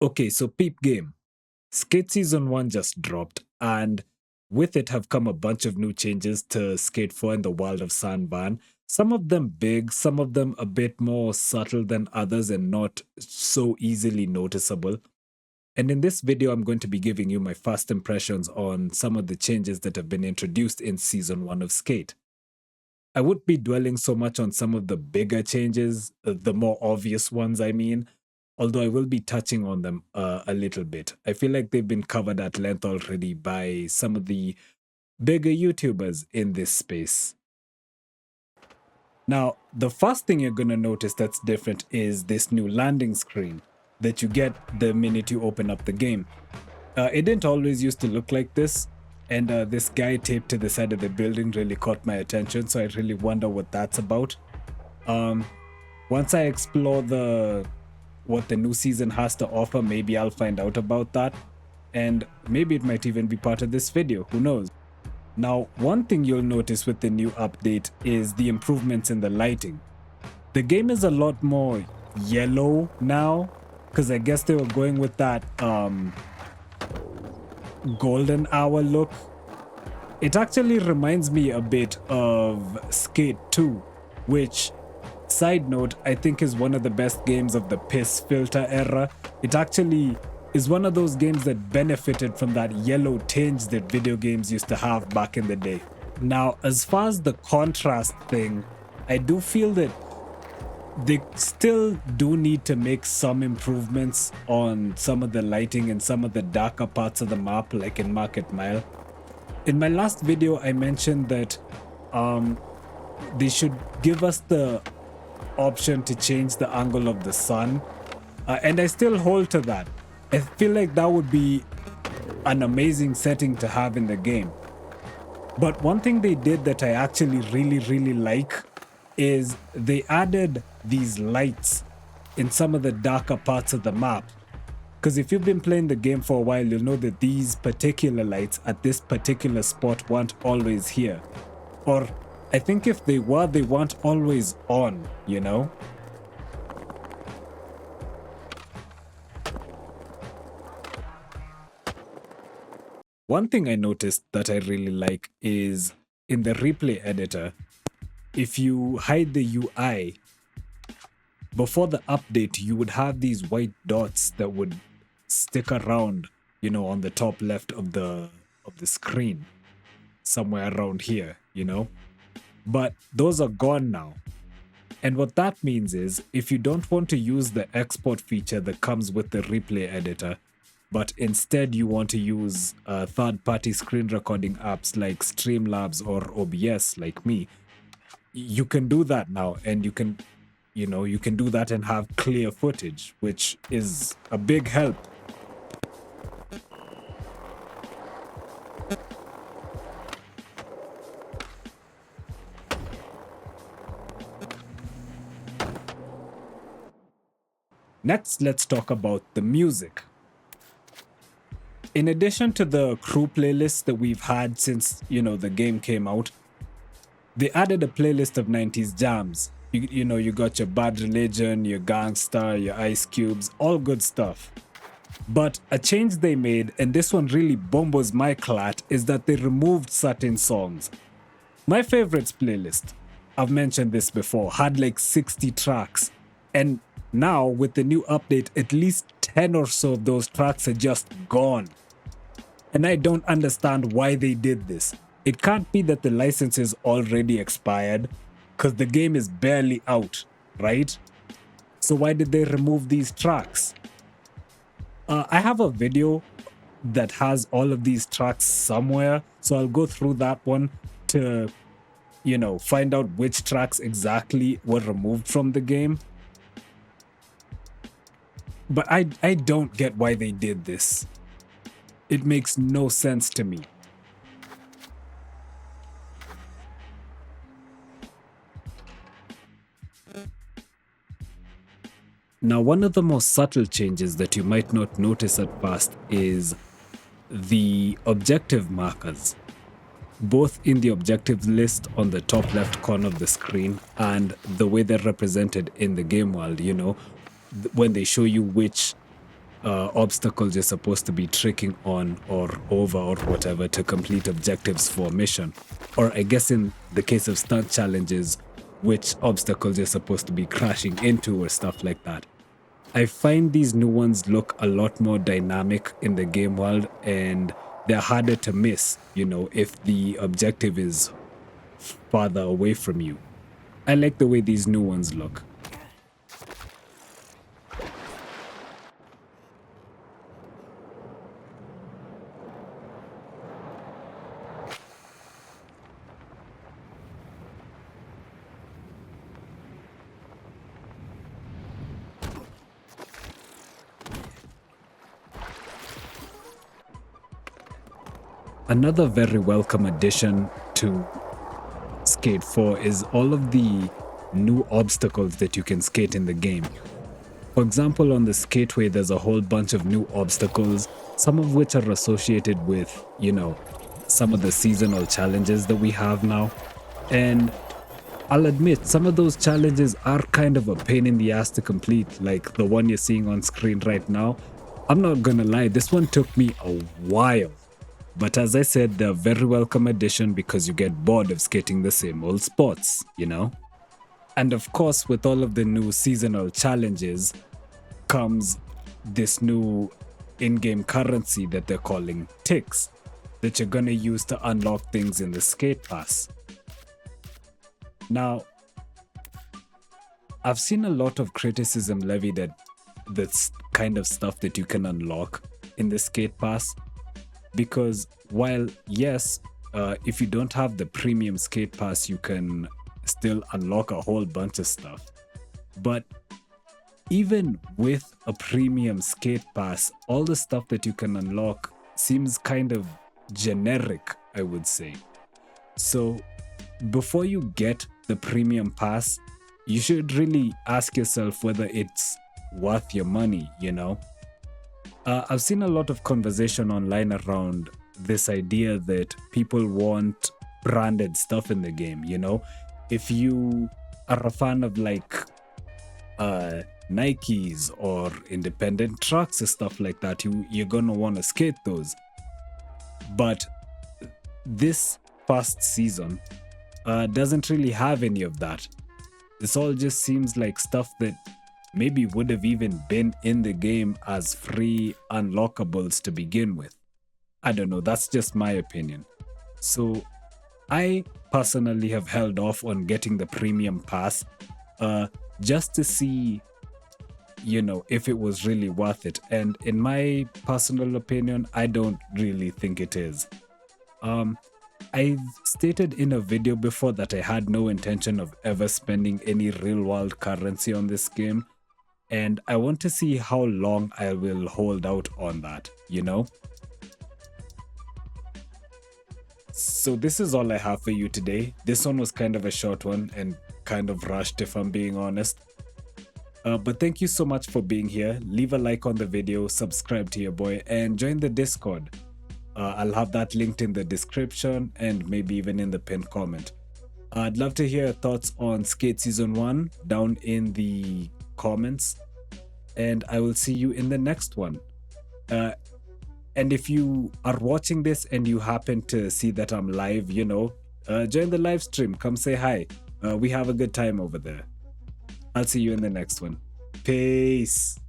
Okay, so peep game. Skate Season 1 just dropped, and with it have come a bunch of new changes to Skate 4 in the world of Sandban. Some of them big, some of them a bit more subtle than others and not so easily noticeable. And in this video, I'm going to be giving you my first impressions on some of the changes that have been introduced in Season 1 of Skate. I won't be dwelling so much on some of the bigger changes, the more obvious ones, I mean, although I will be touching on them a little bit. I feel like they've been covered at length already by some of the bigger YouTubers in this space. Now, the first thing you're going to notice that's different is this new landing screen that you get the minute you open up the game. It didn't always used to look like this, and this guy taped to the side of the building really caught my attention, so I really wonder what that's about. Once I explore what the new season has to offer, maybe I'll find out about that, and maybe it might even be part of this video, who knows. Now, one thing you'll notice with the new update is the improvements in the lighting. The game is a lot more yellow now, because I guess they were going with that golden hour look. It actually reminds me a bit of Skate 2, which, side note, I think is one of the best games of the piss filter era. It actually is one of those games that benefited from that yellow tinge that video games used to have back in the day. Now, as far as the contrast thing, I do feel that they still do need to make some improvements on some of the lighting in some of the darker parts of the map, like in Market Mile. In my last video, I mentioned that they should give us the option to change the angle of the sun, and I still hold to that. I feel like that would be an amazing setting to have in the game. But one thing they did that I actually really like is they added these lights in some of the darker parts of the map. Because if you've been playing the game for a while, you'll know that these particular lights at this particular spot weren't always here. Or I think if they were, they weren't always on, you know? One thing I noticed that I really like is in the replay editor, if you hide the UI, before the update, you would have these white dots that would stick around, you know, on the top left of the screen, somewhere around here, you know? But those are gone now. And what that means is, if you don't want to use the export feature that comes with the replay editor, but instead you want to use third-party screen recording apps like Streamlabs or OBS, like me, you can do that now, and you can do that and have clear footage, which is a big help. Next, let's talk about the music. In addition to the crew playlists that we've had since, the game came out, they added a playlist of 90s jams. You got your Bad Religion, your Gangsta, your Ice Cubes, all good stuff. But a change they made, and this one really bombos my clat, is that they removed certain songs. My favorites playlist, I've mentioned this before, had like 60 tracks. And now, with the new update, at least 10 or so of those tracks are just gone. And I don't understand why they did this. It can't be that the license is already expired, because the game is barely out, right? So why did they remove these tracks? I have a video that has all of these tracks somewhere, so I'll go through that one to, find out which tracks exactly were removed from the game. But I don't get why they did this. It makes no sense to me. Now, one of the most subtle changes that you might not notice at first is the objective markers, both in the objectives list on the top left corner of the screen and the way they're represented in the game world, when they show you which obstacles you're supposed to be tricking on or over or whatever to complete objectives for a mission. Or I guess in the case of stunt challenges, which obstacles you're supposed to be crashing into or stuff like that. I find these new ones look a lot more dynamic in the game world, and they're harder to miss, if the objective is farther away from you. I like the way these new ones look. Another very welcome addition to Skate 4 is all of the new obstacles that you can skate in the game. For example, on the skateway, there's a whole bunch of new obstacles, some of which are associated with, some of the seasonal challenges that we have now. And I'll admit, some of those challenges are kind of a pain in the ass to complete, like the one you're seeing on screen right now. I'm not gonna lie, this one took me a while. But as I said, they're a very welcome addition because you get bored of skating the same old spots, And of course, with all of the new seasonal challenges comes this new in-game currency that they're calling ticks, that you're gonna use to unlock things in the skate pass. Now, I've seen a lot of criticism levied at this kind of stuff that you can unlock in the skate pass. Because while, yes, if you don't have the premium skate pass, you can still unlock a whole bunch of stuff. But even with a premium skate pass, all the stuff that you can unlock seems kind of generic, I would say. So before you get the premium pass, you should really ask yourself whether it's worth your money, I've seen a lot of conversation online around this idea that people want branded stuff in the game, If you are a fan of Nikes or independent trucks or stuff like that, you're gonna want to skate those. But this past season doesn't really have any of that. This all just seems like stuff that maybe would have even been in the game as free unlockables to begin with. I don't know, that's just my opinion. So I personally have held off on getting the premium pass just to see, if it was really worth it. And in my personal opinion, I don't really think it is. I've stated in a video before that I had no intention of ever spending any real world currency on this game. And I want to see how long I will hold out on that, So this is all I have for you today. This one was kind of a short one and kind of rushed, if I'm being honest. But thank you so much for being here. Leave a like on the video, subscribe to your boy, and join the Discord. I'll have that linked in the description and maybe even in the pinned comment. I'd love to hear your thoughts on Skate Season 1 down in the comments, and I will see you in the next one. And if you are watching this and you happen to see that I'm live, join the live stream, come say hi. We have a good time over there. I'll see you in the next one. Peace.